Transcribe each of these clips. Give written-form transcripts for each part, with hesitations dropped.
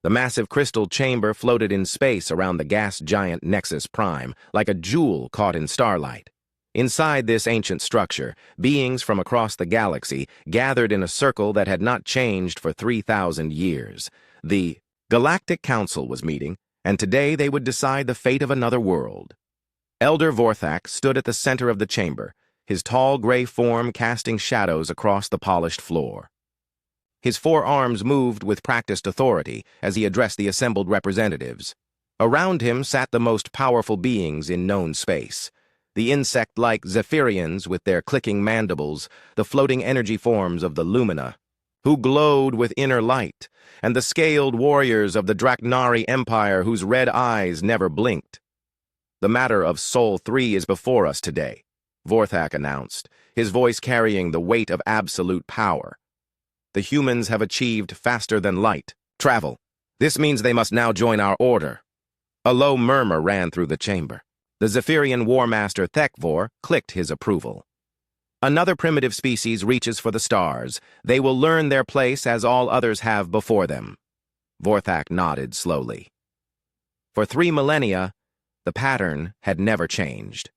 The massive crystal chamber floated in space around the gas giant Nexus Prime, like a jewel caught in starlight. Inside this ancient structure, beings from across the galaxy gathered in a circle that had not changed for 3,000 years. The Galactic Council was meeting, and today they would decide the fate of another world. Elder Vorthak stood at the center of the chamber, his tall gray form casting shadows across the polished floor. His four arms moved with practiced authority as he addressed the assembled representatives. Around him sat the most powerful beings in known space. The insect-like Zephyrians with their clicking mandibles, the floating energy forms of the Lumina, who glowed with inner light, and the scaled warriors of the Draknari Empire whose red eyes never blinked. The matter of Sol 3 is before us today, Vorthak announced, his voice carrying the weight of absolute power. The humans have achieved faster than light travel. This means they must now join our order. A low murmur ran through the chamber. The Zephyrian War Master Thekvor clicked his approval. Another primitive species reaches for the stars. They will learn their place as all others have before them. Vorthak nodded slowly. For 3 millennia, the pattern had never changed.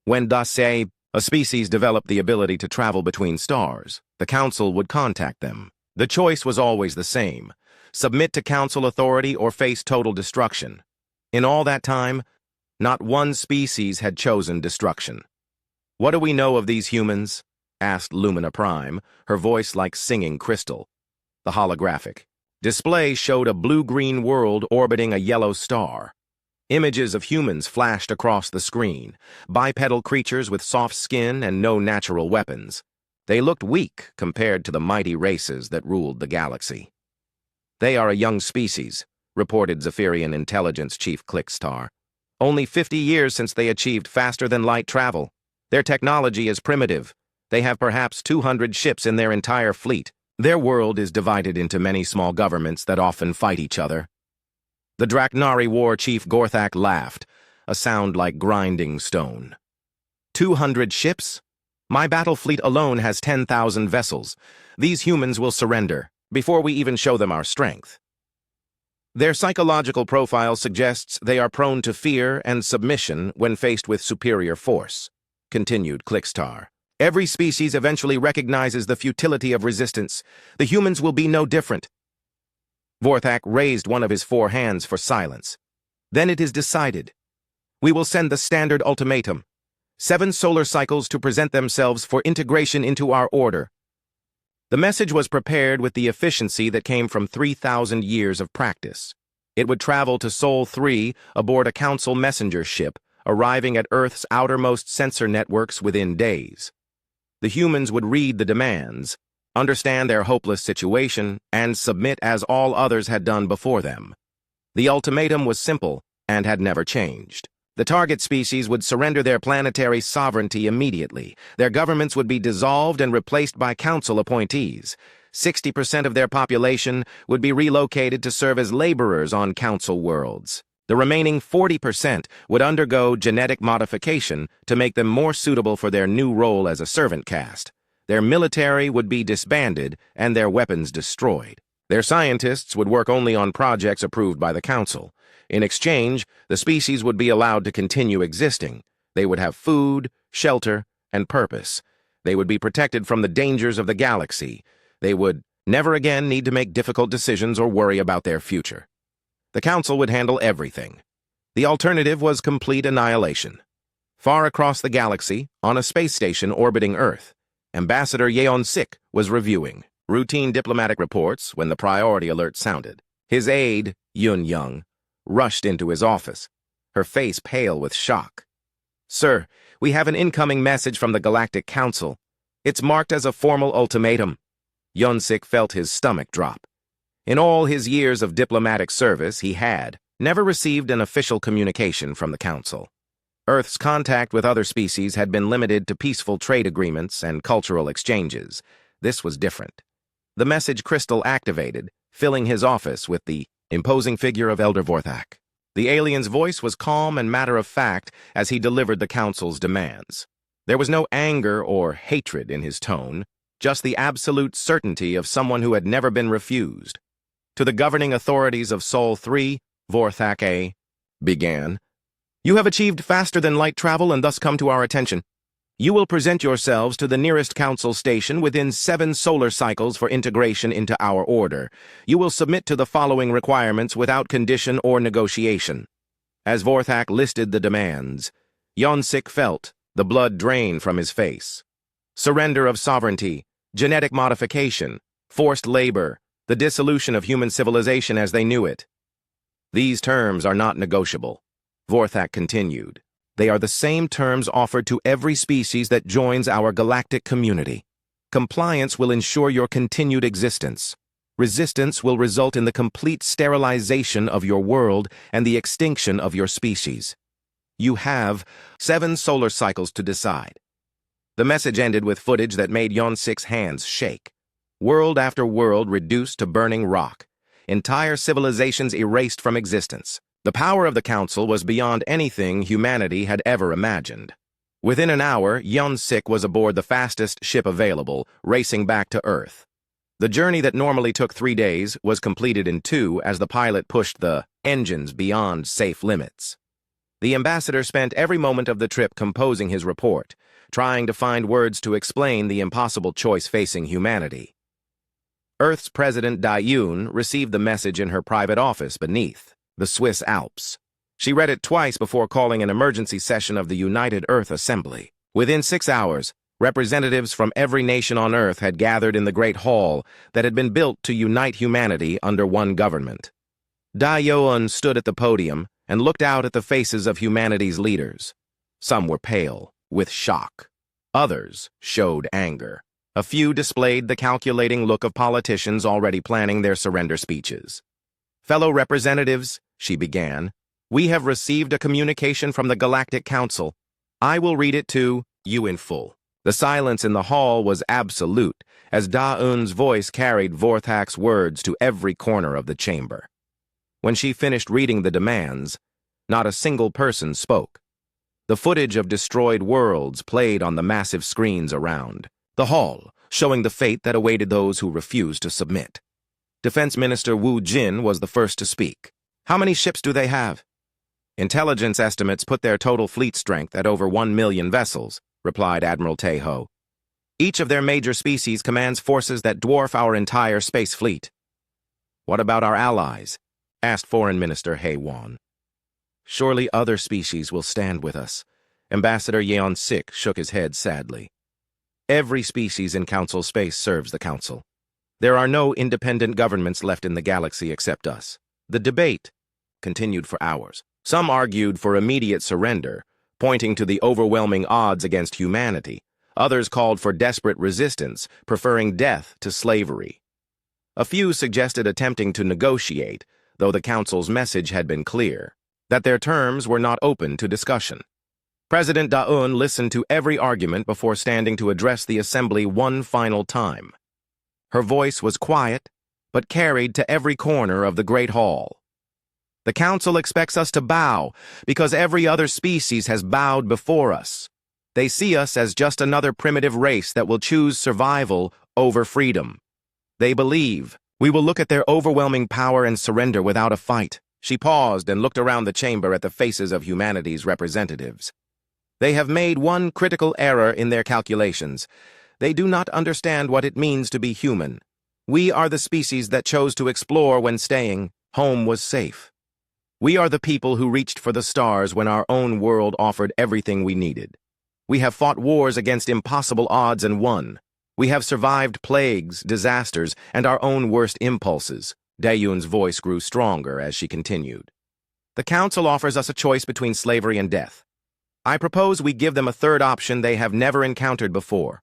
When a species developed the ability to travel between stars, the Council would contact them. The choice was always the same: submit to Council authority or face total destruction. In all that time, not one species had chosen destruction. "What do we know of these humans?" asked Lumina Prime, her voice like singing crystal. The holographic display showed a blue-green world orbiting a yellow star. Images of humans flashed across the screen, bipedal creatures with soft skin and no natural weapons. They looked weak compared to the mighty races that ruled the galaxy. "They are a young species," reported Zephyrian Intelligence Chief Clickstar. "Only 50 years since they achieved faster-than-light travel. Their technology is primitive. They have perhaps 200 ships in their entire fleet. Their world is divided into many small governments that often fight each other." The Draknari War Chief Gorthak laughed, a sound like grinding stone. 200 ships? My battle fleet alone has 10,000 vessels. These humans will surrender before we even show them our strength. Their psychological profile suggests they are prone to fear and submission when faced with superior force, continued Clickstar. Every species eventually recognizes the futility of resistance. The humans will be no different. Vorthak raised one of his 4 hands for silence. "Then it is decided. We will send the standard ultimatum. 7 solar cycles to present themselves for integration into our order." The message was prepared with the efficiency that came from 3,000 years of practice. It would travel to Sol 3 aboard a Council messenger ship, arriving at Earth's outermost sensor networks within days. The humans would read the demands, understand their hopeless situation, and submit as all others had done before them. The ultimatum was simple and had never changed. The target species would surrender their planetary sovereignty immediately. Their governments would be dissolved and replaced by Council appointees. 60% of their population would be relocated to serve as laborers on Council worlds. The remaining 40% would undergo genetic modification to make them more suitable for their new role as a servant caste. Their military would be disbanded and their weapons destroyed. Their scientists would work only on projects approved by the Council. In exchange, the species would be allowed to continue existing. They would have food, shelter, and purpose. They would be protected from the dangers of the galaxy. They would never again need to make difficult decisions or worry about their future. The Council would handle everything. The alternative was complete annihilation. Far across the galaxy, on a space station orbiting Earth, Ambassador Yeon Sik was reviewing routine diplomatic reports when the priority alert sounded. His aide, Yun Young, rushed into his office, her face pale with shock. "Sir, we have an incoming message from the Galactic Council. It's marked as a formal ultimatum." Yun-Sik felt his stomach drop. In all his years of diplomatic service, he had never received an official communication from the Council. Earth's contact with other species had been limited to peaceful trade agreements and cultural exchanges. This was different. The message crystal activated, filling his office with the imposing figure of Elder Vorthak. The alien's voice was calm and matter-of-fact as he delivered the Council's demands. There was no anger or hatred in his tone, just the absolute certainty of someone who had never been refused. To the governing authorities of Sol 3, Vorthak A, began. You have achieved faster-than-light travel and thus come to our attention. You will present yourselves to the nearest council station within 7 solar cycles for integration into our order. You will submit to the following requirements without condition or negotiation. As Vorthak listed the demands, Yonsik felt the blood drain from his face. Surrender of sovereignty, genetic modification, forced labor, the dissolution of human civilization as they knew it. These terms are not negotiable, Vorthak continued. They are the same terms offered to every species that joins our galactic community. Compliance will ensure your continued existence. Resistance will result in the complete sterilization of your world and the extinction of your species. You have 7 solar cycles to decide. The message ended with footage that made Yonsik's hands shake. World after world reduced to burning rock. Entire civilizations erased from existence. The power of the Council was beyond anything humanity had ever imagined. Within an hour, Yonsik was aboard the fastest ship available, racing back to Earth. The journey that normally took 3 days was completed in 2 as the pilot pushed the engines beyond safe limits. The ambassador spent every moment of the trip composing his report, trying to find words to explain the impossible choice facing humanity. Earth's President Dayun received the message in her private office beneath the Swiss Alps. She read it twice before calling an emergency session of the United Earth Assembly. Within 6 hours, representatives from every nation on Earth had gathered in the Great Hall that had been built to unite humanity under one government. Dayun stood at the podium and looked out at the faces of humanity's leaders. Some were pale, with shock. Others showed anger. A few displayed the calculating look of politicians already planning their surrender speeches. Fellow representatives, she began, we have received a communication from the Galactic Council. I will read it to you in full. The silence in the hall was absolute, as Dayun's voice carried Vorthak's words to every corner of the chamber. When she finished reading the demands, not a single person spoke. The footage of destroyed worlds played on the massive screens around the hall, showing the fate that awaited those who refused to submit. Defense Minister Wu Jin was the first to speak. How many ships do they have? Intelligence estimates put their total fleet strength at over 1 million vessels, replied Admiral Taeho. Each of their major species commands forces that dwarf our entire space fleet. What about our allies? Asked Foreign Minister Haewon. Surely other species will stand with us. Ambassador Yeon-sik shook his head sadly. Every species in Council space serves the Council. There are no independent governments left in the galaxy except us. The debate continued for hours. Some argued for immediate surrender, pointing to the overwhelming odds against humanity. Others called for desperate resistance, preferring death to slavery. A few suggested attempting to negotiate, though the Council's message had been clear, that their terms were not open to discussion. President Dayun listened to every argument before standing to address the assembly one final time. Her voice was quiet, but carried to every corner of the Great Hall. The Council expects us to bow because every other species has bowed before us. They see us as just another primitive race that will choose survival over freedom. They believe we will look at their overwhelming power and surrender without a fight. She paused and looked around the chamber at the faces of humanity's representatives. They have made one critical error in their calculations. They do not understand what it means to be human. We are the species that chose to explore when staying home was safe. We are the people who reached for the stars when our own world offered everything we needed. We have fought wars against impossible odds and won. We have survived plagues, disasters, and our own worst impulses. Dayun's voice grew stronger as she continued. The Council offers us a choice between slavery and death. I propose we give them a third option they have never encountered before.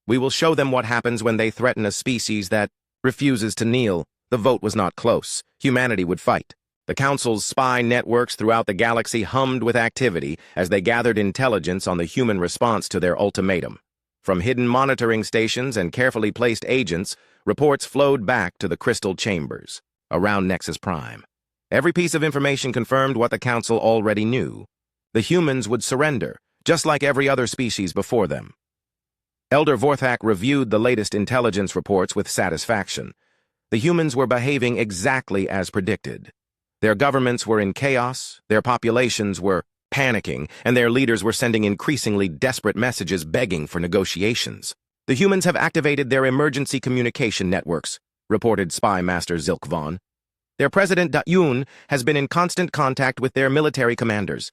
We will show them what happens when they threaten a species that refuses to kneel. The vote was not close. Humanity would fight. The Council's spy networks throughout the galaxy hummed with activity as they gathered intelligence on the human response to their ultimatum. From hidden monitoring stations and carefully placed agents, reports flowed back to the crystal chambers around Nexus Prime. Every piece of information confirmed what the Council already knew. The humans would surrender, just like every other species before them. Elder Vorthak reviewed the latest intelligence reports with satisfaction. The humans were behaving exactly as predicted. Their governments were in chaos, their populations were panicking, and their leaders were sending increasingly desperate messages begging for negotiations. The humans have activated their emergency communication networks, reported Spy Master Zilk Vaughn. Their president, Da-Yoon, has been in constant contact with their military commanders.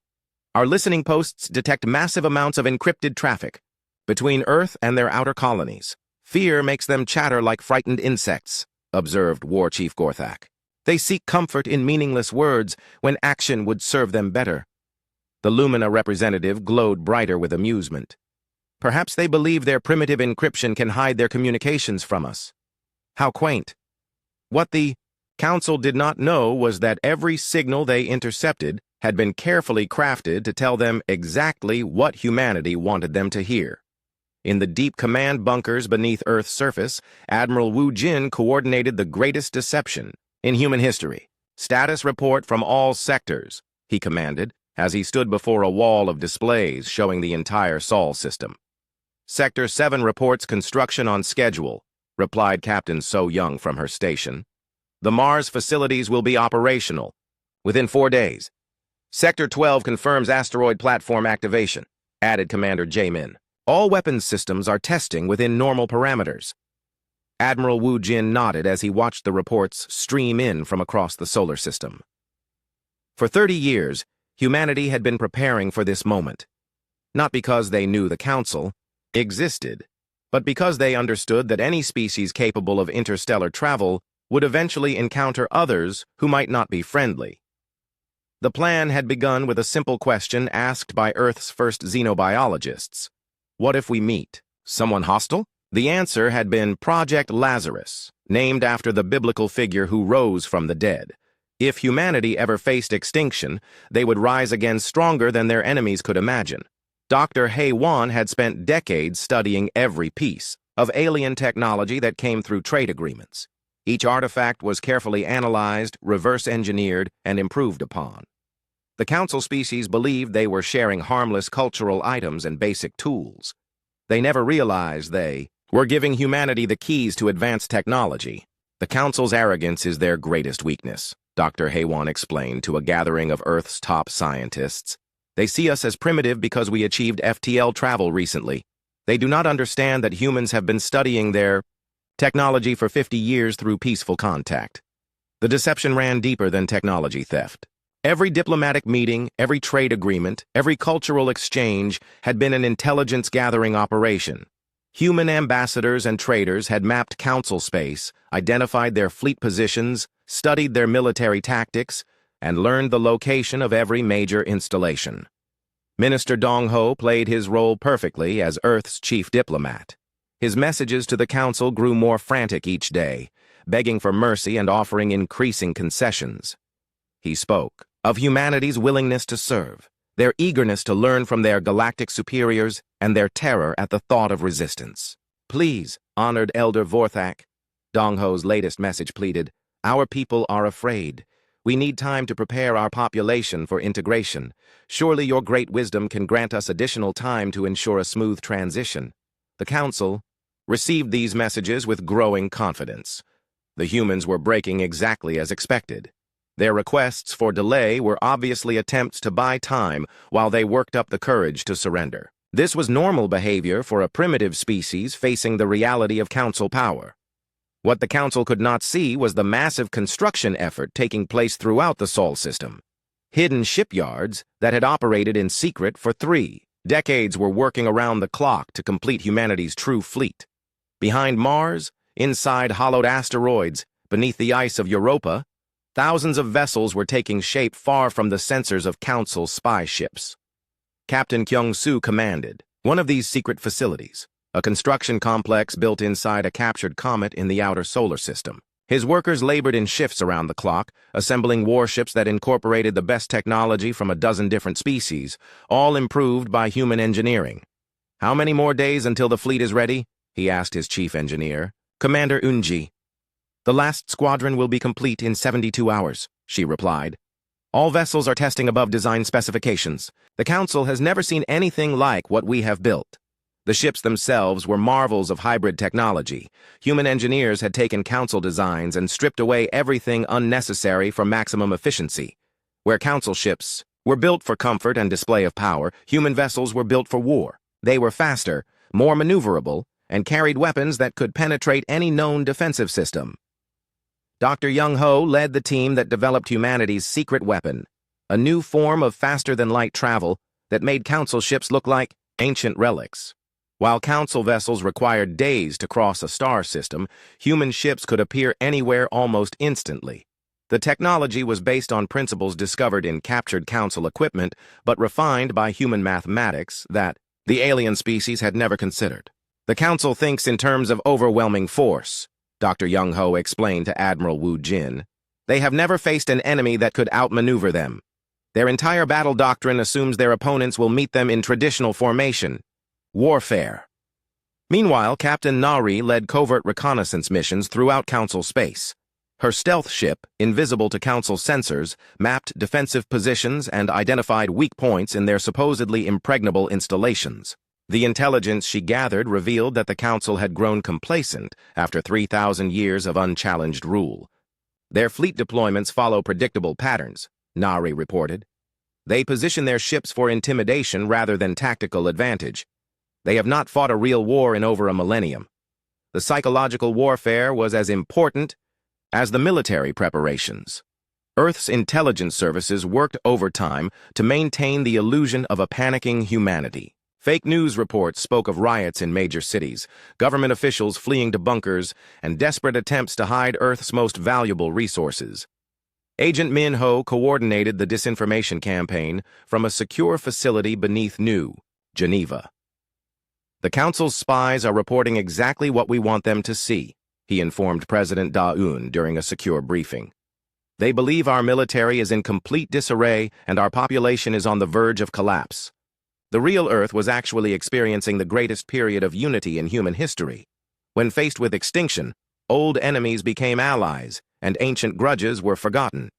Our listening posts detect massive amounts of encrypted traffic between Earth and their outer colonies. Fear makes them chatter like frightened insects, observed War Chief Gorthak. They seek comfort in meaningless words when action would serve them better. The Lumina representative glowed brighter with amusement. Perhaps they believe their primitive encryption can hide their communications from us. How quaint. What the Council did not know was that every signal they intercepted had been carefully crafted to tell them exactly what humanity wanted them to hear. In the deep command bunkers beneath Earth's surface, Admiral Wu Jin coordinated the greatest deception in human history. Status report from all sectors, he commanded, as he stood before a wall of displays showing the entire Sol system. Sector 7 reports construction on schedule, replied Captain So Young from her station. The Mars facilities will be operational within 4 days. Sector 12 confirms asteroid platform activation, added Commander Jamin. All weapons systems are testing within normal parameters. Admiral Wu Jin nodded as he watched the reports stream in from across the solar system. For 30 years, humanity had been preparing for this moment. Not because they knew the Council existed, but because they understood that any species capable of interstellar travel would eventually encounter others who might not be friendly. The plan had begun with a simple question asked by Earth's first xenobiologists. What if we meet someone hostile? The answer had been Project Lazarus, named after the biblical figure who rose from the dead. If humanity ever faced extinction, they would rise again stronger than their enemies could imagine. Dr. Hei Wan had spent decades studying every piece of alien technology that came through trade agreements. Each artifact was carefully analyzed, reverse-engineered, and improved upon. The Council species believed they were sharing harmless cultural items and basic tools. They never realized they were giving humanity the keys to advanced technology. The Council's arrogance is their greatest weakness, Dr. Haywan explained to a gathering of Earth's top scientists. They see us as primitive because we achieved FTL travel recently. They do not understand that humans have been studying their technology for 50 years through peaceful contact. The deception ran deeper than technology theft. Every diplomatic meeting, every trade agreement, every cultural exchange had been an intelligence-gathering operation. Human ambassadors and traders had mapped Council space, identified their fleet positions, studied their military tactics, and learned the location of every major installation. Minister Dong Ho played his role perfectly as Earth's chief diplomat. His messages to the Council grew more frantic each day, begging for mercy and offering increasing concessions. He spoke of humanity's willingness to serve, their eagerness to learn from their galactic superiors, and their terror at the thought of resistance. Please, honored Elder Vorthak, Dong Ho's latest message pleaded, our people are afraid. We need time to prepare our population for integration. Surely your great wisdom can grant us additional time to ensure a smooth transition. The Council received these messages with growing confidence. The humans were breaking exactly as expected. Their requests for delay were obviously attempts to buy time while they worked up the courage to surrender. This was normal behavior for a primitive species facing the reality of Council power. What the Council could not see was the massive construction effort taking place throughout the Sol system. Hidden shipyards that had operated in secret for 3 decades were working around the clock to complete humanity's true fleet. Behind Mars, inside hollowed asteroids, beneath the ice of Europa, thousands of vessels were taking shape far from the sensors of Council spy ships. Captain Kyung-soo commanded one of these secret facilities, a construction complex built inside a captured comet in the outer solar system. His workers labored in shifts around the clock, assembling warships that incorporated the best technology from a dozen different species, all improved by human engineering. How many more days until the fleet is ready? He asked his chief engineer. Commander Unji. The last squadron will be complete in 72 hours, she replied. All vessels are testing above design specifications. The Council has never seen anything like what we have built. The ships themselves were marvels of hybrid technology. Human engineers had taken council designs and stripped away everything unnecessary for maximum efficiency. Where council ships were built for comfort and display of power, human vessels were built for war. They were faster, more maneuverable, and carried weapons that could penetrate any known defensive system. Dr. Young-ho led the team that developed humanity's secret weapon, a new form of faster-than-light travel that made council ships look like ancient relics. While council vessels required days to cross a star system, human ships could appear anywhere almost instantly. The technology was based on principles discovered in captured council equipment, but refined by human mathematics that the alien species had never considered. The council thinks in terms of overwhelming force, Dr. Young-ho explained to Admiral Wu Jin. They have never faced an enemy that could outmaneuver them. Their entire battle doctrine assumes their opponents will meet them in traditional formation. Warfare. Meanwhile, Captain Nari led covert reconnaissance missions throughout Council space. Her stealth ship, invisible to Council sensors, mapped defensive positions and identified weak points in their supposedly impregnable installations. The intelligence she gathered revealed that the Council had grown complacent after 3,000 years of unchallenged rule. Their fleet deployments follow predictable patterns, Nari reported. They position their ships for intimidation rather than tactical advantage. They have not fought a real war in over a millennium. The psychological warfare was as important as the military preparations. Earth's intelligence services worked overtime to maintain the illusion of a panicking humanity. Fake news reports spoke of riots in major cities, government officials fleeing to bunkers, and desperate attempts to hide Earth's most valuable resources. Agent Min-ho coordinated the disinformation campaign from a secure facility beneath New Geneva. The Council's spies are reporting exactly what we want them to see, he informed President Da-un during a secure briefing. They believe our military is in complete disarray and our population is on the verge of collapse. The real Earth was actually experiencing the greatest period of unity in human history. When faced with extinction, old enemies became allies, and ancient grudges were forgotten.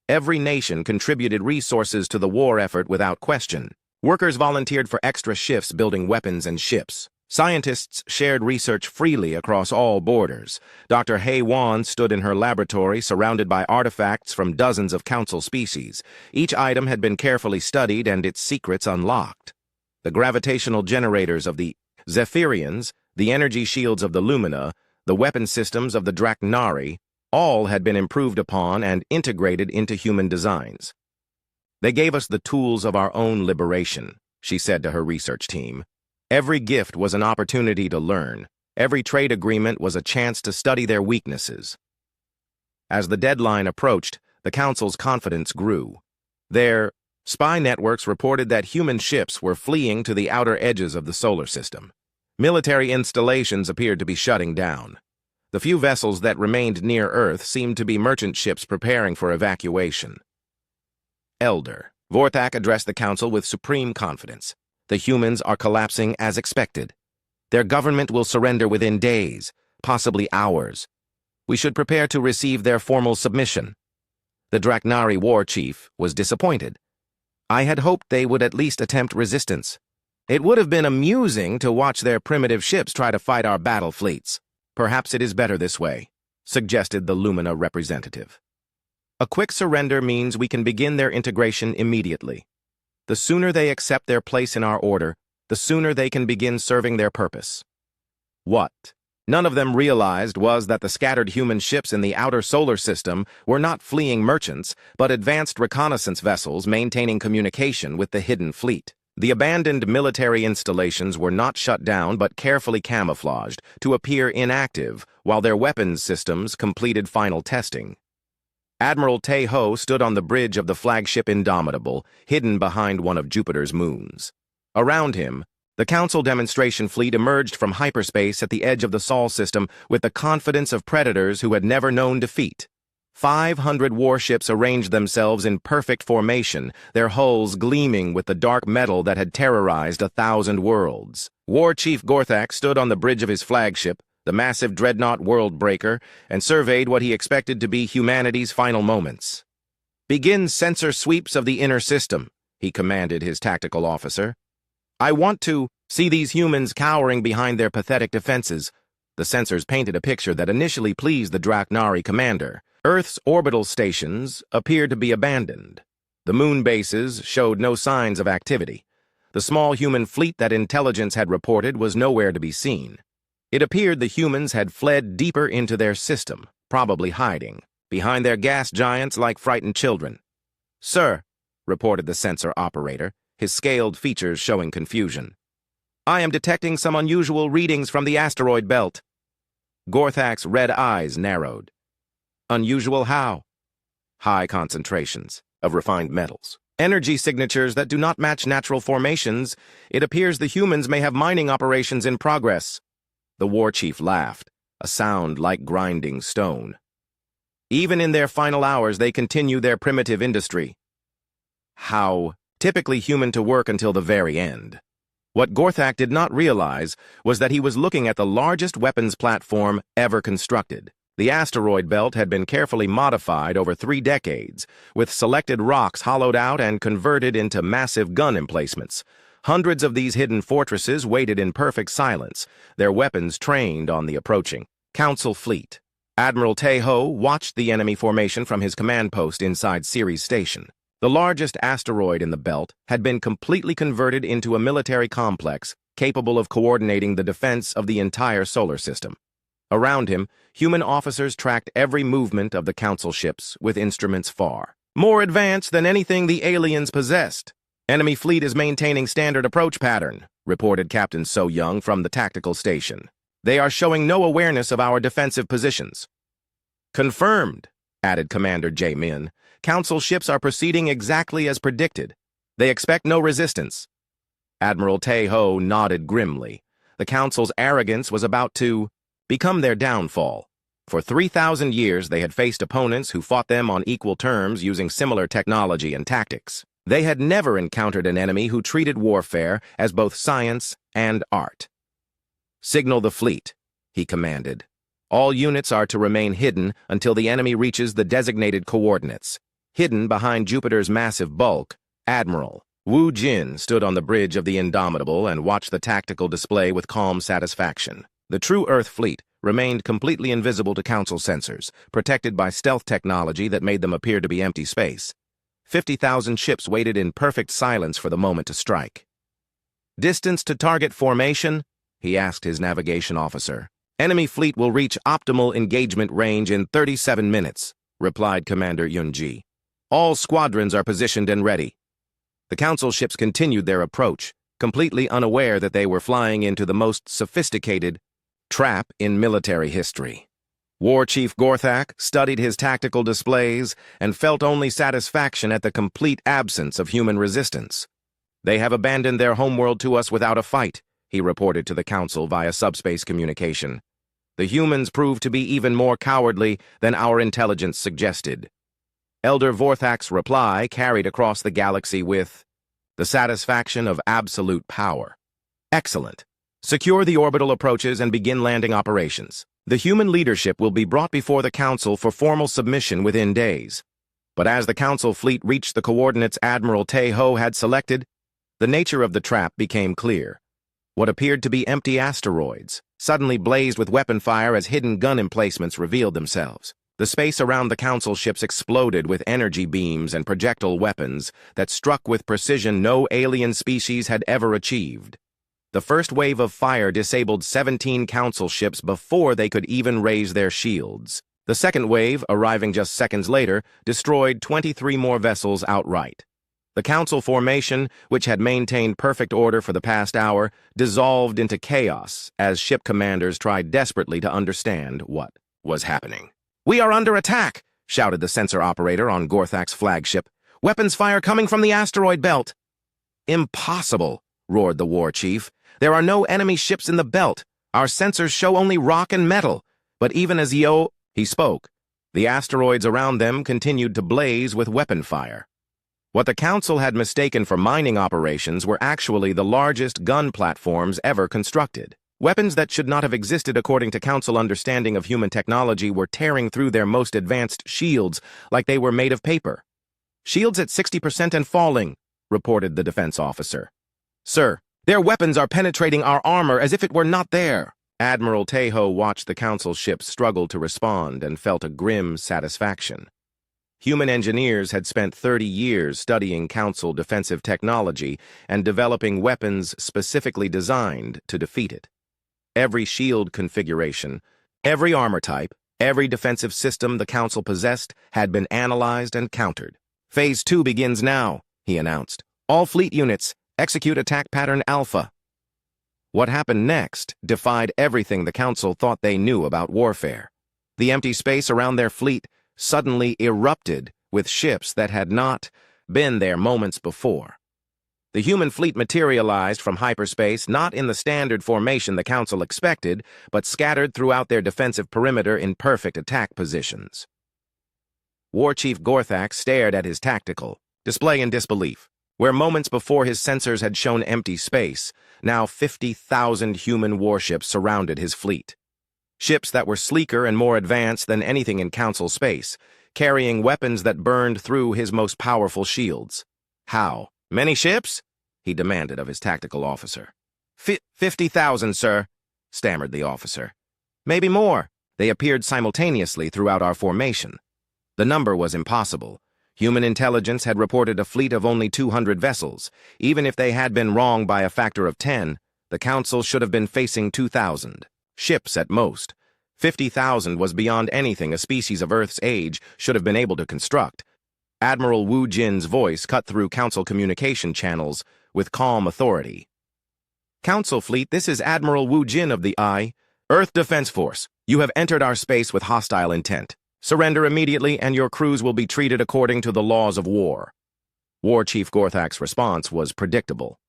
Every nation contributed resources to the war effort without question. Workers volunteered for extra shifts building weapons and ships. Scientists shared research freely across all borders. Dr. Hei Wan stood in her laboratory surrounded by artifacts from dozens of council species. Each item had been carefully studied and its secrets unlocked. The gravitational generators of the Zephyrians, the energy shields of the Lumina, the weapon systems of the Draknari, all had been improved upon and integrated into human designs. They gave us the tools of our own liberation, she said to her research team. Every gift was an opportunity to learn. Every trade agreement was a chance to study their weaknesses. As the deadline approached, the Council's confidence grew. Their spy networks reported that human ships were fleeing to the outer edges of the solar system. Military installations appeared to be shutting down. The few vessels that remained near Earth seemed to be merchant ships preparing for evacuation. Elder Vorthak addressed the Council with supreme confidence. The humans are collapsing as expected. Their government will surrender within days, possibly hours. We should prepare to receive their formal submission. The Draknari war chief was disappointed. I had hoped they would at least attempt resistance. It would have been amusing to watch their primitive ships try to fight our battle fleets. Perhaps it is better this way, suggested the Lumina representative. A quick surrender means we can begin their integration immediately. The sooner they accept their place in our order, the sooner they can begin serving their purpose. What none of them realized was that the scattered human ships in the outer solar system were not fleeing merchants, but advanced reconnaissance vessels maintaining communication with the hidden fleet. The abandoned military installations were not shut down but carefully camouflaged to appear inactive while their weapons systems completed final testing. Admiral Tae-ho stood on the bridge of the flagship Indomitable, hidden behind one of Jupiter's moons. Around him, the Council demonstration fleet emerged from hyperspace at the edge of the Sol system with the confidence of predators who had never known defeat. 500 warships arranged themselves in perfect formation, their hulls gleaming with the dark metal that had terrorized 1,000 worlds. War Chief Gorthak stood on the bridge of his flagship, the massive dreadnought Worldbreaker, and surveyed what he expected to be humanity's final moments. Begin sensor sweeps of the inner system, he commanded his tactical officer. I want to See these humans cowering behind their pathetic defenses. The sensors painted a picture that initially pleased the Draknari commander. Earth's orbital stations appeared to be abandoned. The moon bases showed no signs of activity. The small human fleet that intelligence had reported was nowhere to be seen. It appeared the humans had fled deeper into their system, probably hiding behind their gas giants like frightened children. "Sir," reported the sensor operator, his scaled features showing confusion, "I am detecting some unusual readings from the asteroid belt." Gorthak's red eyes narrowed. "Unusual how?" "High concentrations of refined metals. Energy signatures that do not match natural formations. It appears the humans may have mining operations in progress." The war chief laughed, a sound like grinding stone. "Even in their final hours, they continue their primitive industry." How typically human to work until the very end. What Gorthak did not realize was that he was looking at the largest weapons platform ever constructed. The asteroid belt had been carefully modified over 3 decades, with selected rocks hollowed out and converted into massive gun emplacements. Hundreds of these hidden fortresses waited in perfect silence, their weapons trained on the approaching Council fleet. Admiral Teho watched the enemy formation from his command post inside Ceres Station. The largest asteroid in the belt had been completely converted into a military complex capable of coordinating the defense of the entire solar system. Around him, human officers tracked every movement of the Council ships with instruments far more advanced than anything the aliens possessed. "Enemy fleet is maintaining standard approach pattern," reported Captain So Young from the tactical station. "They are showing no awareness of our defensive positions." "Confirmed," added Commander J. Min. "Council ships are proceeding exactly as predicted. They expect no resistance." Admiral Teho nodded grimly. The Council's arrogance was about to become their downfall. For 3,000 years, they had faced opponents who fought them on equal terms using similar technology and tactics. They had never encountered an enemy who treated warfare as both science and art. "Signal the fleet," he commanded. "All units are to remain hidden until the enemy reaches the designated coordinates." Hidden behind Jupiter's massive bulk, Admiral Wu Jin stood on the bridge of the Indomitable and watched the tactical display with calm satisfaction. The true Earth fleet remained completely invisible to Council sensors, protected by stealth technology that made them appear to be empty space. 50,000 ships waited in perfect silence for the moment to strike. "Distance to target formation?" he asked his navigation officer. "Enemy fleet will reach optimal engagement range in 37 minutes, replied Commander Yunji. "All squadrons are positioned and ready." The Council ships continued their approach, completely unaware that they were flying into the most sophisticated trap in military history. War Chief Gorthak studied his tactical displays and felt only satisfaction at the complete absence of human resistance. "They have abandoned their homeworld to us without a fight," he reported to the Council via subspace communication. "The humans proved to be even more cowardly than our intelligence suggested." Elder Vorthak's reply carried across the galaxy with the satisfaction of absolute power. "Excellent. Secure the orbital approaches and begin landing operations. The human leadership will be brought before the Council for formal submission within days." But as the Council fleet reached the coordinates Admiral Teho had selected, the nature of the trap became clear. What appeared to be empty asteroids suddenly blazed with weapon fire as hidden gun emplacements revealed themselves. The space around the Council ships exploded with energy beams and projectile weapons that struck with precision no alien species had ever achieved. The first wave of fire disabled 17 Council ships before they could even raise their shields. The second wave, arriving just seconds later, destroyed 23 more vessels outright. The Council formation, which had maintained perfect order for the past hour, dissolved into chaos as ship commanders tried desperately to understand what was happening. "We are under attack!" shouted the sensor operator on Gorthak's flagship. "Weapons fire coming from the asteroid belt!" "Impossible!" roared the war chief. "There are no enemy ships in the belt. Our sensors show only rock and metal." But even as he spoke, the asteroids around them continued to blaze with weapon fire. What the Council had mistaken for mining operations were actually the largest gun platforms ever constructed. Weapons that should not have existed according to Council understanding of human technology were tearing through their most advanced shields like they were made of paper. "Shields at 60% and falling," reported the defense officer. "Sir, Their weapons are penetrating our armor as if it were not there. Admiral Tejo watched the Council ships struggle to respond and felt a grim satisfaction. Human engineers had spent 30 years studying Council defensive technology and developing weapons specifically designed to defeat it. Every shield configuration, every armor type, every defensive system the Council possessed had been analyzed and countered. Phase 2 begins now, he announced. All fleet units, execute attack pattern Alpha. What happened next defied everything the Council thought they knew about warfare. The empty space around their fleet suddenly erupted with ships that had not been there moments before. The human fleet materialized from hyperspace not in the standard formation the Council expected, but scattered throughout their defensive perimeter in perfect attack positions. War Chief Gorthak stared at his tactical display in disbelief. Where moments before his sensors had shown empty space, now 50,000 human warships surrounded his fleet. Ships that were sleeker and more advanced than anything in Council space, carrying weapons that burned through his most powerful shields. How? Many ships? He demanded of his tactical officer. 50,000, sir, stammered the officer. Maybe more. They appeared simultaneously throughout our formation. The number was impossible. Human intelligence had reported a fleet of only 200 vessels. Even if they had been wrong by a factor of 10, the Council should have been facing 2,000. Ships at most. 50,000 was beyond anything a species of Earth's age should have been able to construct. Admiral Wu Jin's voice cut through Council communication channels with calm authority. Council fleet, this is Admiral Wu Jin of the Earth Defense Force. You have entered our space with hostile intent. Surrender immediately, and your crews will be treated according to the laws of war. War Chief Gorthak's response was predictable.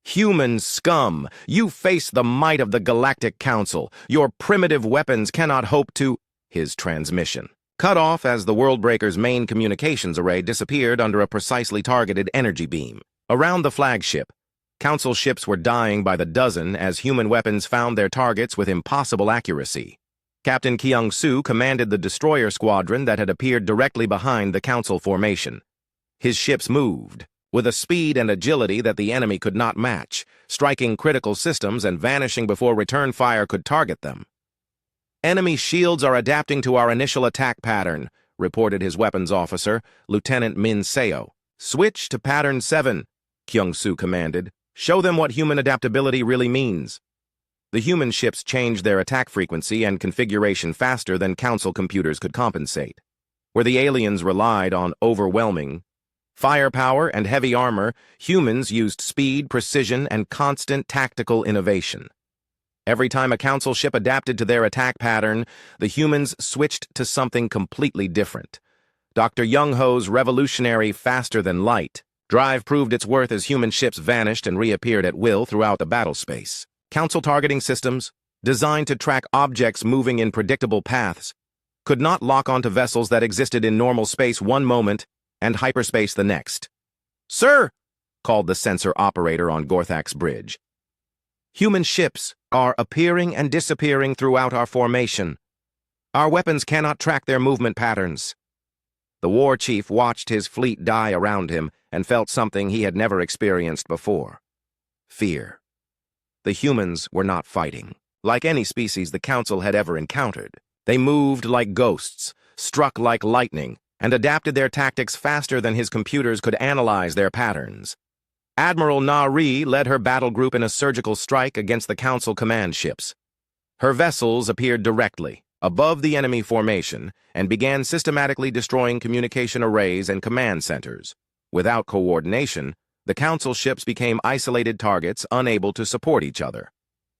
Human scum! You face the might of the Galactic Council. Your primitive weapons cannot hope to... His transmission cut off as the Worldbreaker's main communications array disappeared under a precisely targeted energy beam. Around the flagship, Council ships were dying by the dozen as human weapons found their targets with impossible accuracy. Captain Kyung-soo commanded the destroyer squadron that had appeared directly behind the Council formation. His ships moved, with a speed and agility that the enemy could not match, striking critical systems and vanishing before return fire could target them. Enemy shields are adapting to our initial attack pattern, reported his weapons officer, Lieutenant Min Seo. Switch to pattern 7, Kyung-soo commanded. Show them what human adaptability really means. The human ships changed their attack frequency and configuration faster than Council computers could compensate. Where the aliens relied on overwhelming firepower and heavy armor, humans used speed, precision, and constant tactical innovation. Every time a Council ship adapted to their attack pattern, the humans switched to something completely different. Dr. Young-ho's revolutionary faster-than-light drive proved its worth as human ships vanished and reappeared at will throughout the battle space. Council targeting systems, designed to track objects moving in predictable paths, could not lock onto vessels that existed in normal space one moment and hyperspace the next. "Sir!" called the sensor operator on Gorthak's bridge. "Human ships are appearing and disappearing throughout our formation. Our weapons cannot track their movement patterns." The war chief watched his fleet die around him and felt something he had never experienced before. Fear. The humans were not fighting, like any species the Council had ever encountered. They moved like ghosts, struck like lightning, and adapted their tactics faster than his computers could analyze their patterns. Admiral Na-Ri led her battle group in a surgical strike against the Council command ships. Her vessels appeared directly, above the enemy formation, and began systematically destroying communication arrays and command centers. Without coordination, the Council ships became isolated targets unable to support each other.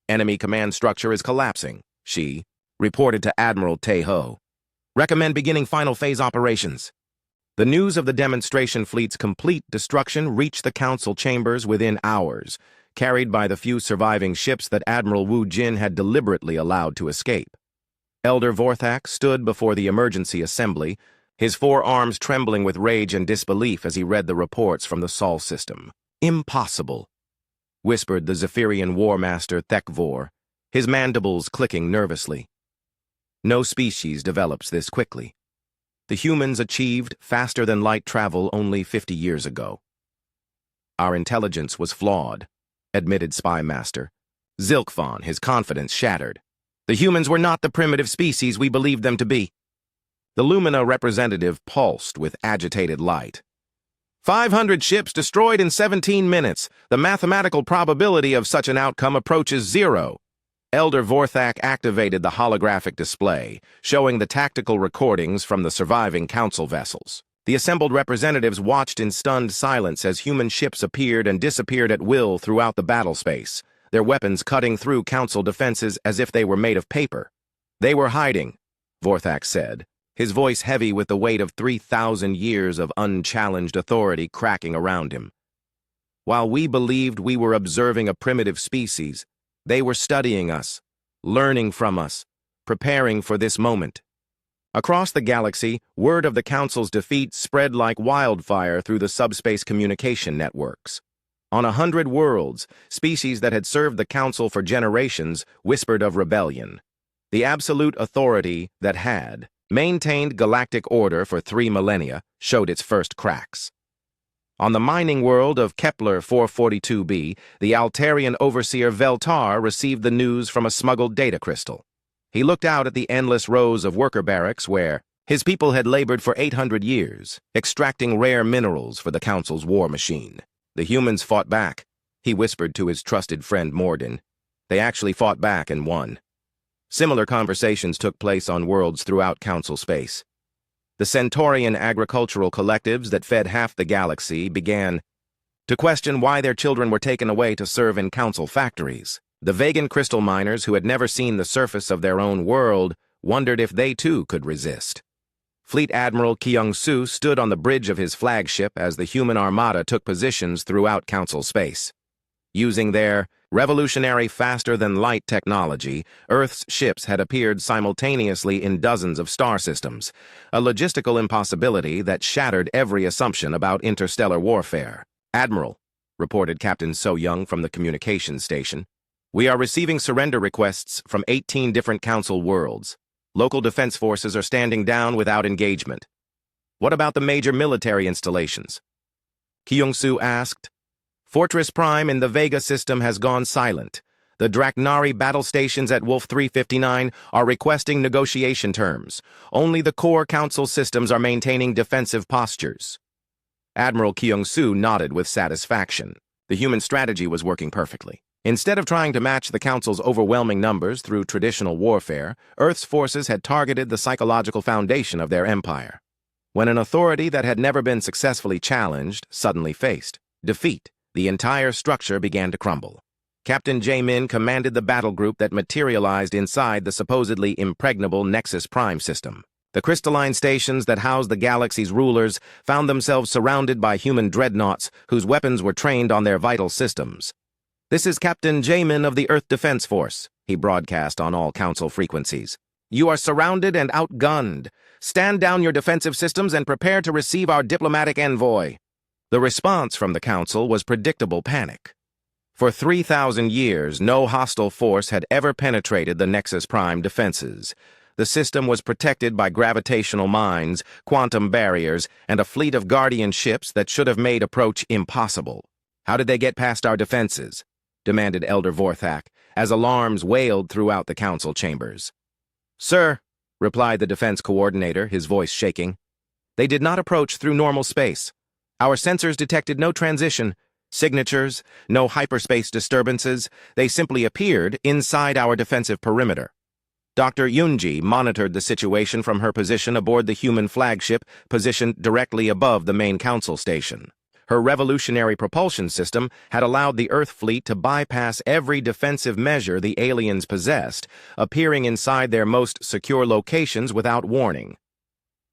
"Enemy command structure is collapsing," she reported to Admiral Tejo. "Recommend beginning final phase operations." The news of the demonstration fleet's complete destruction reached the Council chambers within hours, carried by the few surviving ships that Admiral Wu Jin had deliberately allowed to escape. Elder Vorthak stood before the emergency assembly, his forearms trembling with rage and disbelief as he read the reports from the Sol system. "Impossible," whispered the Zephyrian War Master Thekvor, his mandibles clicking nervously. "No species develops this quickly. The humans achieved faster-than-light travel only 50 years ago. Our intelligence was flawed. admitted Spy Master. Zilkfon, his confidence shattered. The humans were not the primitive species we believed them to be. The Lumina representative pulsed with agitated light. 500 ships destroyed in 17 minutes. The mathematical probability of such an outcome approaches 0. Elder Vorthak activated the holographic display, showing the tactical recordings from the surviving council vessels. The assembled representatives watched in stunned silence as human ships appeared and disappeared at will throughout the battle space, their weapons cutting through council defenses as if they were made of paper. They were hiding, Vorthak said, his voice heavy with the weight of 3,000 years of unchallenged authority cracking around him. While we believed we were observing a primitive species, they were studying us, learning from us, preparing for this moment. Across the galaxy, word of the Council's defeat spread like wildfire through the subspace communication networks. On 100 worlds, species that had served the Council for generations whispered of rebellion. The absolute authority that had maintained galactic order for 3 millennia showed its first cracks. On the mining world of Kepler 442b, the Altarian overseer Veltar received the news from a smuggled data crystal. He looked out at the endless rows of worker barracks where his people had labored for 800 years, extracting rare minerals for the Council's war machine. The humans fought back, he whispered to his trusted friend Morden. They actually fought back and won. Similar conversations took place on worlds throughout Council space. The Centaurian agricultural collectives that fed half the galaxy began to question why their children were taken away to serve in Council factories. The Vegan crystal miners who had never seen the surface of their own world wondered if they too could resist. Fleet Admiral Kyung-Soo stood on the bridge of his flagship as the human armada took positions throughout Council space. Using their revolutionary faster-than-light technology, Earth's ships had appeared simultaneously in dozens of star systems, a logistical impossibility that shattered every assumption about interstellar warfare. "Admiral," reported Captain So-Young from the communications station, "we are receiving surrender requests from 18 different Council worlds. Local defense forces are standing down without engagement." "What about the major military installations?" Kyung-Soo asked. "Fortress Prime in the Vega system has gone silent. The Draknari battle stations at Wolf 359 are requesting negotiation terms. Only the core Council systems are maintaining defensive postures." Admiral Kyung-Soo nodded with satisfaction. The human strategy was working perfectly. Instead of trying to match the Council's overwhelming numbers through traditional warfare, Earth's forces had targeted the psychological foundation of their empire. When an authority that had never been successfully challenged suddenly faced defeat, the entire structure began to crumble. Captain Jamin commanded the battle group that materialized inside the supposedly impregnable Nexus Prime system. The crystalline stations that housed the galaxy's rulers found themselves surrounded by human dreadnoughts whose weapons were trained on their vital systems. "This is Captain Jamin of the Earth Defense Force," he broadcast on all Council frequencies. "You are surrounded and outgunned. Stand down your defensive systems and prepare to receive our diplomatic envoy." The response from the Council was predictable panic. For 3,000 years, no hostile force had ever penetrated the Nexus Prime defenses. The system was protected by gravitational mines, quantum barriers, and a fleet of guardian ships that should have made approach impossible. "How did they get past our defenses?" demanded Elder Vorthak, as alarms wailed throughout the Council chambers. "Sir," replied the defense coordinator, his voice shaking, "they did not approach through normal space. Our sensors detected no transition, signatures, no hyperspace disturbances. They simply appeared inside our defensive perimeter." Dr. Yunji monitored the situation from her position aboard the human flagship positioned directly above the main Council station. Her revolutionary propulsion system had allowed the Earth fleet to bypass every defensive measure the aliens possessed, appearing inside their most secure locations without warning.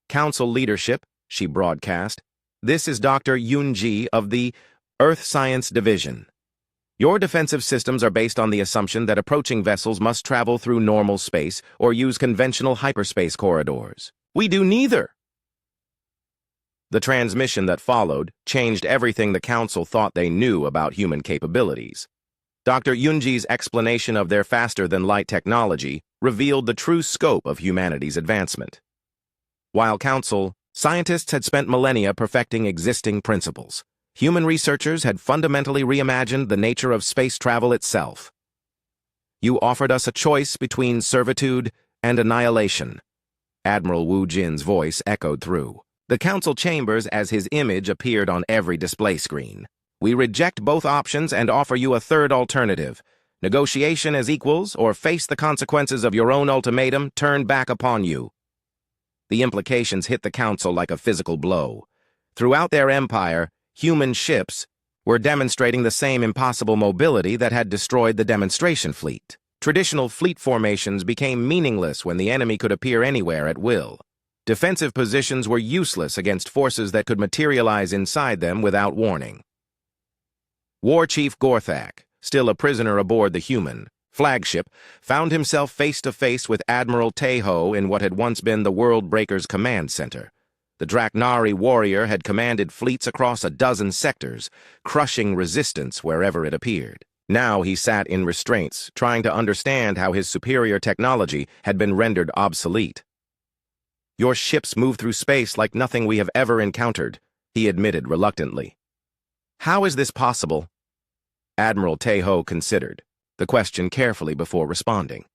"Council leadership," she broadcast, "this is Dr. Yunji of the Earth Science Division. Your defensive systems are based on the assumption that approaching vessels must travel through normal space or use conventional hyperspace corridors. We do neither." The transmission that followed changed everything the Council thought they knew about human capabilities. Dr. Yunji's explanation of their faster-than-light technology revealed the true scope of humanity's advancement. While Council, scientists had spent millennia perfecting existing principles. Human researchers had fundamentally reimagined the nature of space travel itself. You offered us a choice between servitude and annihilation. Admiral Wu Jin's voice echoed through the council chambers as his image appeared on every display screen. We reject both options and offer you a third alternative. Negotiation as equals, or face the consequences of your own ultimatum turned back upon you. The implications hit the council like a physical blow. Throughout their empire, human ships were demonstrating the same impossible mobility that had destroyed the demonstration fleet. Traditional fleet formations became meaningless when the enemy could appear anywhere at will. Defensive positions were useless against forces that could materialize inside them without warning. War Chief Gorthak, still a prisoner aboard the human flagship, found himself face-to-face with Admiral Teho in what had once been the World Breakers Command Center. The Draknari warrior had commanded fleets across a dozen sectors, crushing resistance wherever it appeared. Now he sat in restraints, trying to understand how his superior technology had been rendered obsolete. Your ships move through space like nothing we have ever encountered, he admitted reluctantly. How is this possible? Admiral Teho considered the question carefully before responding.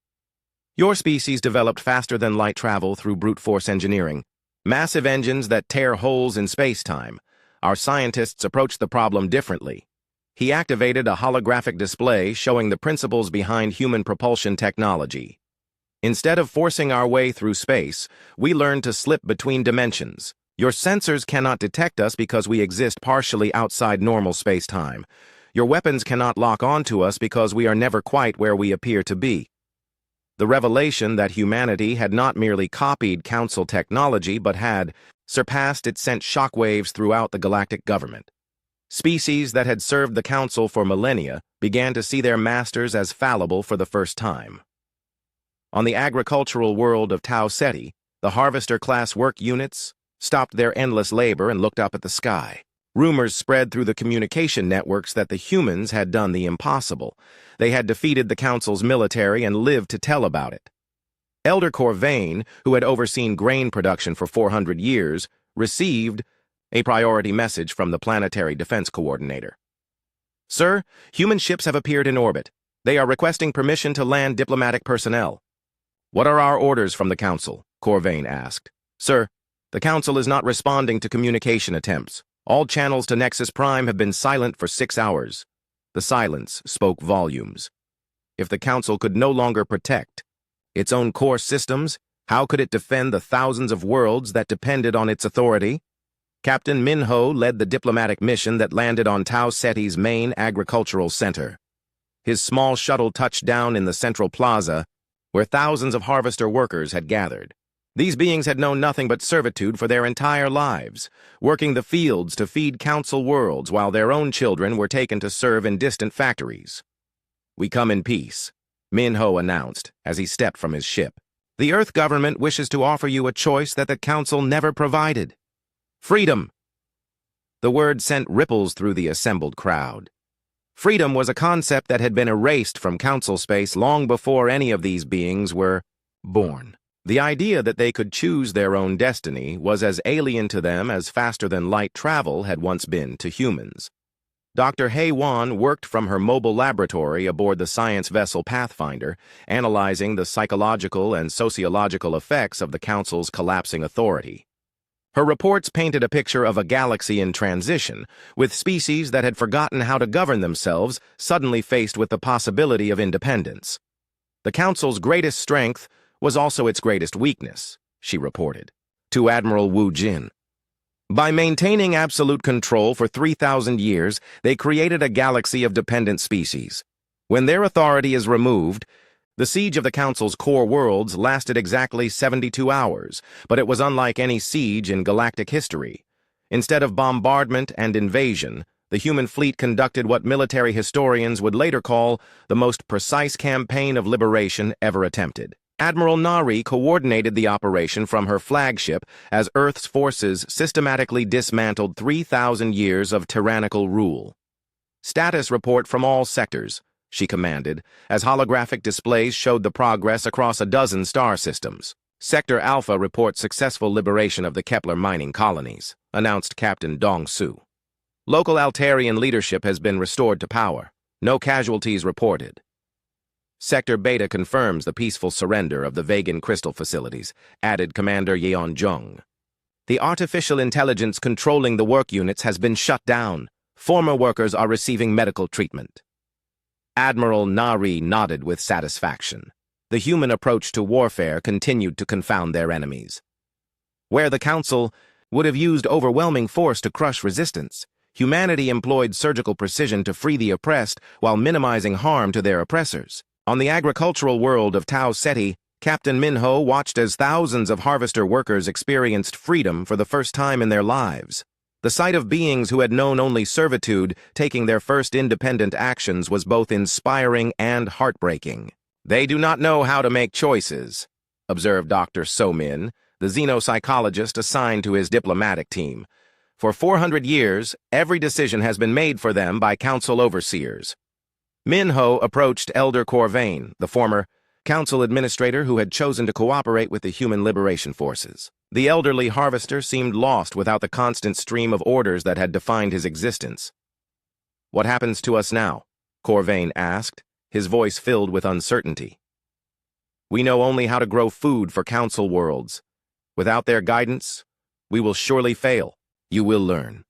Your species developed faster than light travel through brute force engineering, massive engines that tear holes in space-time. Our scientists approached the problem differently. He activated a holographic display showing the principles behind human propulsion technology. Instead of forcing our way through space, we learned to slip between dimensions. Your sensors cannot detect us because we exist partially outside normal space-time. Your weapons cannot lock onto us because we are never quite where we appear to be. The revelation that humanity had not merely copied Council technology but had surpassed it sent shockwaves throughout the galactic government. Species that had served the Council for millennia began to see their masters as fallible for the first time. On the agricultural world of Tau Ceti, the harvester-class work units stopped their endless labor and looked up at the sky. Rumors spread through the communication networks that the humans had done the impossible. They had defeated the Council's military and lived to tell about it. Elder Corvain, who had overseen grain production for 400 years, received a priority message from the Planetary Defense Coordinator. Sir, human ships have appeared in orbit. They are requesting permission to land diplomatic personnel. What are our orders from the Council? Corvain asked. Sir, the Council is not responding to communication attempts. All channels to Nexus Prime have been silent for 6 hours. The silence spoke volumes. If the Council could no longer protect its own core systems, how could it defend the thousands of worlds that depended on its authority? Captain Minho led the diplomatic mission that landed on Tau Ceti's main agricultural center. His small shuttle touched down in the central plaza, where thousands of harvester workers had gathered. These beings had known nothing but servitude for their entire lives, working the fields to feed Council worlds while their own children were taken to serve in distant factories. We come in peace, Minho announced as he stepped from his ship. The Earth government wishes to offer you a choice that the Council never provided. Freedom! The word sent ripples through the assembled crowd. Freedom was a concept that had been erased from Council space long before any of these beings were born. The idea that they could choose their own destiny was as alien to them as faster-than-light travel had once been to humans. Dr. Hei Wan worked from her mobile laboratory aboard the science vessel Pathfinder, analyzing the psychological and sociological effects of the Council's collapsing authority. Her reports painted a picture of a galaxy in transition, with species that had forgotten how to govern themselves suddenly faced with the possibility of independence. The Council's greatest strength was also its greatest weakness, she reported, to Admiral Wu Jin. By maintaining absolute control for 3,000 years, they created a galaxy of dependent species. When their authority is removed, the siege of the Council's core worlds lasted exactly 72 hours, but it was unlike any siege in galactic history. Instead of bombardment and invasion, the human fleet conducted what military historians would later call the most precise campaign of liberation ever attempted. Admiral Nari coordinated the operation from her flagship as Earth's forces systematically dismantled 3,000 years of tyrannical rule. Status report from all sectors, she commanded, as holographic displays showed the progress across a dozen star systems. Sector Alpha reports successful liberation of the Kepler mining colonies, announced Captain Dong Su. Local Altarian leadership has been restored to power. No casualties reported. Sector Beta confirms the peaceful surrender of the Vegan crystal facilities, added Commander Yeon Jung. The artificial intelligence controlling the work units has been shut down. Former workers are receiving medical treatment. Admiral Nari nodded with satisfaction. The human approach to warfare continued to confound their enemies. Where the Council would have used overwhelming force to crush resistance, humanity employed surgical precision to free the oppressed while minimizing harm to their oppressors. On the agricultural world of Tau Ceti, Captain Minho watched as thousands of harvester workers experienced freedom for the first time in their lives. The sight of beings who had known only servitude taking their first independent actions was both inspiring and heartbreaking. "They do not know how to make choices," observed Dr. So-min, the xenopsychologist assigned to his diplomatic team. "For 400 years, every decision has been made for them by council overseers." Minho approached Elder Corvain, the former council administrator who had chosen to cooperate with the Human Liberation Forces. The elderly harvester seemed lost without the constant stream of orders that had defined his existence. "What happens to us now?" Corvain asked, his voice filled with uncertainty. "We know only how to grow food for council worlds. Without their guidance, we will surely fail." "You will learn,"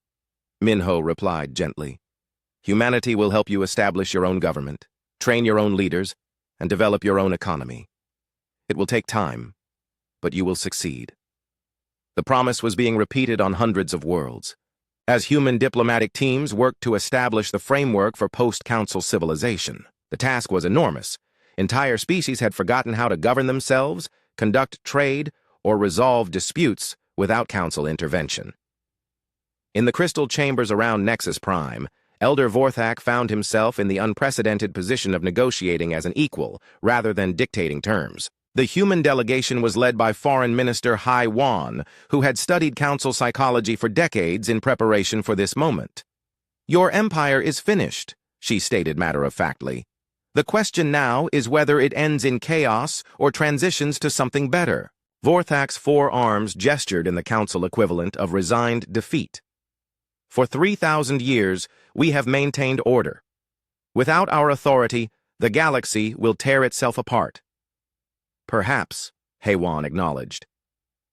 Minho replied gently. "Humanity will help you establish your own government, train your own leaders, and develop your own economy. It will take time, but you will succeed." The promise was being repeated on hundreds of worlds. As human diplomatic teams worked to establish the framework for post-council civilization, the task was enormous. Entire species had forgotten how to govern themselves, conduct trade, or resolve disputes without council intervention. In the crystal chambers around Nexus Prime, Elder Vorthak found himself in the unprecedented position of negotiating as an equal, rather than dictating terms. The human delegation was led by Foreign Minister Hai Wan, who had studied council psychology for decades in preparation for this moment. "Your empire is finished," she stated matter-of-factly. "The question now is whether it ends in chaos or transitions to something better." Vorthak's four arms gestured in the council equivalent of resigned defeat. "For 3,000 years, we have maintained order. Without our authority, the galaxy will tear itself apart." "Perhaps," Haywan acknowledged.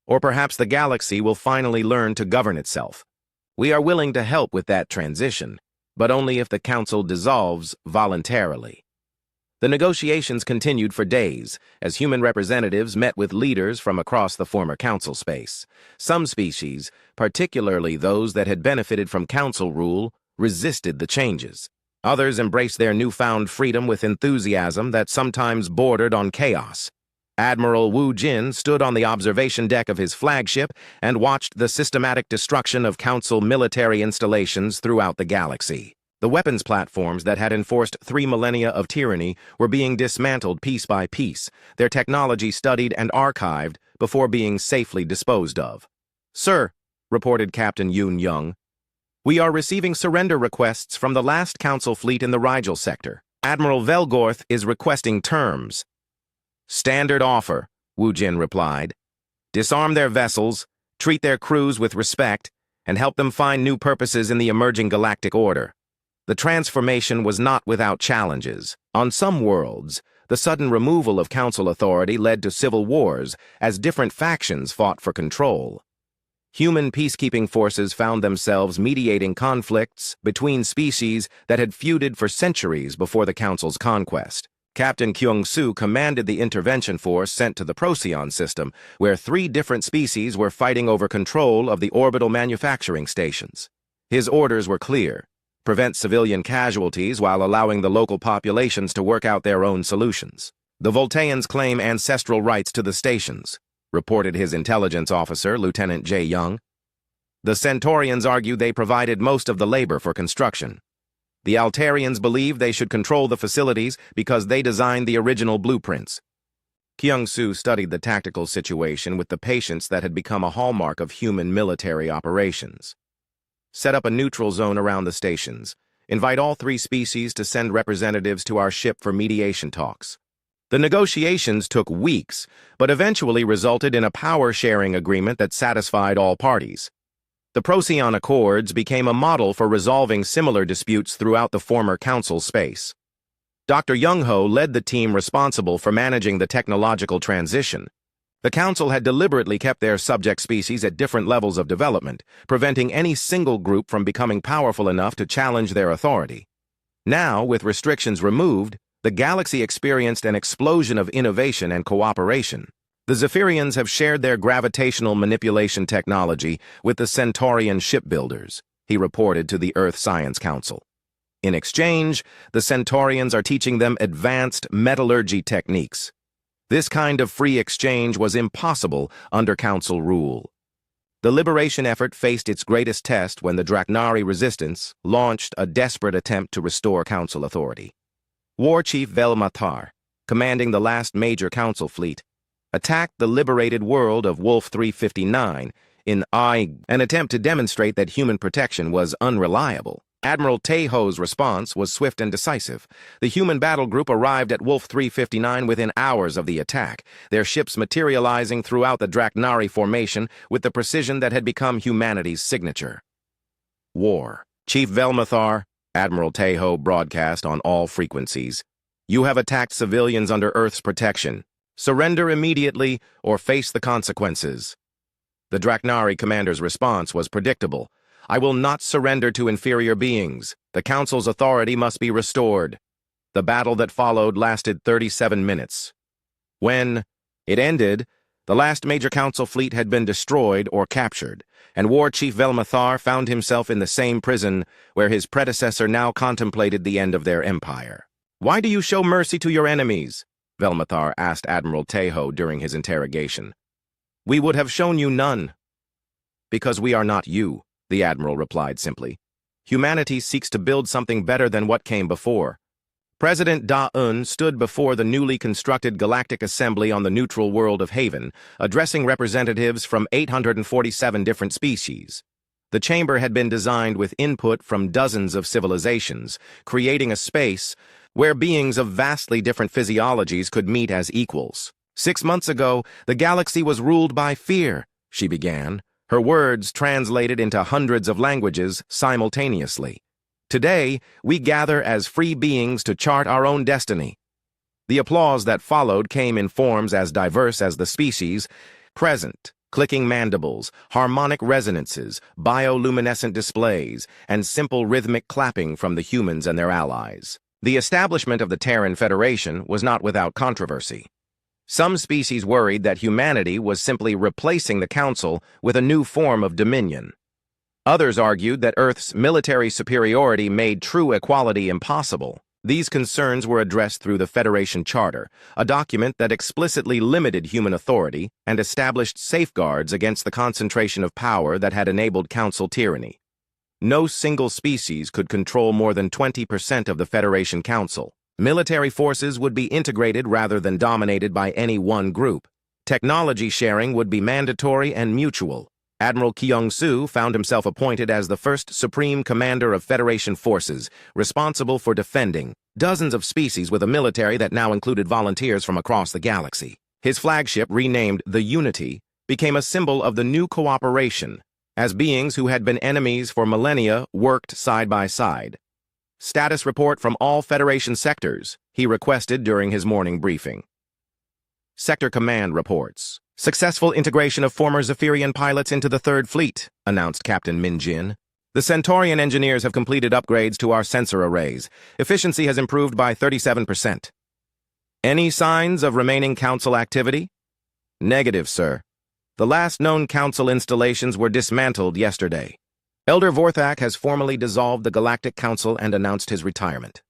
"Or perhaps the galaxy will finally learn to govern itself. We are willing to help with that transition, but only if the Council dissolves voluntarily." The negotiations continued for days, as human representatives met with leaders from across the former Council space. Some species, particularly those that had benefited from Council rule, resisted the changes. Others embraced their newfound freedom with enthusiasm that sometimes bordered on chaos. Admiral Wu Jin stood on the observation deck of his flagship and watched the systematic destruction of Council military installations throughout the galaxy. The weapons platforms that had enforced 3 millennia of tyranny were being dismantled piece by piece, their technology studied and archived before being safely disposed of. "Sir," reported Captain Yoon Young, "we are receiving surrender requests from the last Council fleet in the Rigel sector. Admiral Velgorth is requesting terms." "Standard offer," Wu Jin replied. "Disarm their vessels, treat their crews with respect, and help them find new purposes in the emerging galactic order." The transformation was not without challenges. On some worlds, the sudden removal of Council authority led to civil wars as different factions fought for control. Human peacekeeping forces found themselves mediating conflicts between species that had feuded for centuries before the Council's conquest. Captain Kyung-soo commanded the intervention force sent to the Procyon system, where 3 different species were fighting over control of the orbital manufacturing stations. His orders were clear: prevent civilian casualties while allowing the local populations to work out their own solutions. "The Voltaians claim ancestral rights to the stations," reported his intelligence officer, Lieutenant Jae Young. "The Centaurians argue they provided most of the labor for construction. The Altarians believe they should control the facilities because they designed the original blueprints." Kyung-soo studied the tactical situation with the patience that had become a hallmark of human military operations. "Set up a neutral zone around the stations. Invite all 3 species to send representatives to our ship for mediation talks." The negotiations took weeks, but eventually resulted in a power-sharing agreement that satisfied all parties. The Procyon Accords became a model for resolving similar disputes throughout the former Council space. Dr. Young-ho led the team responsible for managing the technological transition. The Council had deliberately kept their subject species at different levels of development, preventing any single group from becoming powerful enough to challenge their authority. Now, with restrictions removed, the galaxy experienced an explosion of innovation and cooperation. The Zephyrians have shared their gravitational manipulation technology with the Centaurian shipbuilders, he reported to the Earth Science Council. In exchange, the Centaurians are teaching them advanced metallurgy techniques. This kind of free exchange was impossible under Council rule. The liberation effort faced its greatest test when the Draknari resistance launched a desperate attempt to restore Council authority. War Chief Velmathar, commanding the last major Council fleet, attacked the liberated world of Wolf 359 in an attempt to demonstrate that human protection was unreliable. Admiral Taeho's response was swift and decisive. The human battle group arrived at Wolf 359 within hours of the attack, their ships materializing throughout the Draknari formation with the precision that had become humanity's signature. War. Chief Velmathar, Admiral Taeho broadcast on all frequencies. You have attacked civilians under Earth's protection. Surrender immediately or face the consequences. The Draknari commander's response was predictable. I will not surrender to inferior beings. The Council's authority must be restored. The battle that followed lasted 37 minutes. When it ended, the last major Council fleet had been destroyed or captured, and War Chief Velmathar found himself in the same prison where his predecessor now contemplated the end of their empire. Why do you show mercy to your enemies? Velmathar asked Admiral Taeho during his interrogation. We would have shown you none. Because we are not you, the Admiral replied simply. Humanity seeks to build something better than what came before. President Da-un stood before the newly constructed Galactic Assembly on the neutral world of Haven, addressing representatives from 847 different species. The chamber had been designed with input from dozens of civilizations, creating a space where beings of vastly different physiologies could meet as equals. 6 months ago, the galaxy was ruled by fear, she began, her words translated into hundreds of languages simultaneously. Today, we gather as free beings to chart our own destiny. The applause that followed came in forms as diverse as the species present. Clicking mandibles, harmonic resonances, bioluminescent displays, and simple rhythmic clapping from the humans and their allies. The establishment of the Terran Federation was not without controversy. Some species worried that humanity was simply replacing the Council with a new form of dominion. Others argued that Earth's military superiority made true equality impossible. These concerns were addressed through the Federation Charter, a document that explicitly limited human authority and established safeguards against the concentration of power that had enabled Council tyranny. No single species could control more than 20% of the Federation Council. Military forces would be integrated rather than dominated by any one group. Technology sharing would be mandatory and mutual. Admiral Kyung-soo found himself appointed as the first Supreme Commander of Federation forces, responsible for defending dozens of species with a military that now included volunteers from across the galaxy. His flagship, renamed the Unity, became a symbol of the new cooperation, as beings who had been enemies for millennia worked side by side. Status report from all Federation sectors, he requested during his morning briefing. Sector Command reports. Successful integration of former Zephyrian pilots into the Third Fleet, announced Captain Min Jin. The Centaurian engineers have completed upgrades to our sensor arrays. Efficiency has improved by 37%. Any signs of remaining Council activity? Negative, sir. The last known Council installations were dismantled yesterday. Elder Vorthak has formally dissolved the Galactic Council and announced his retirement.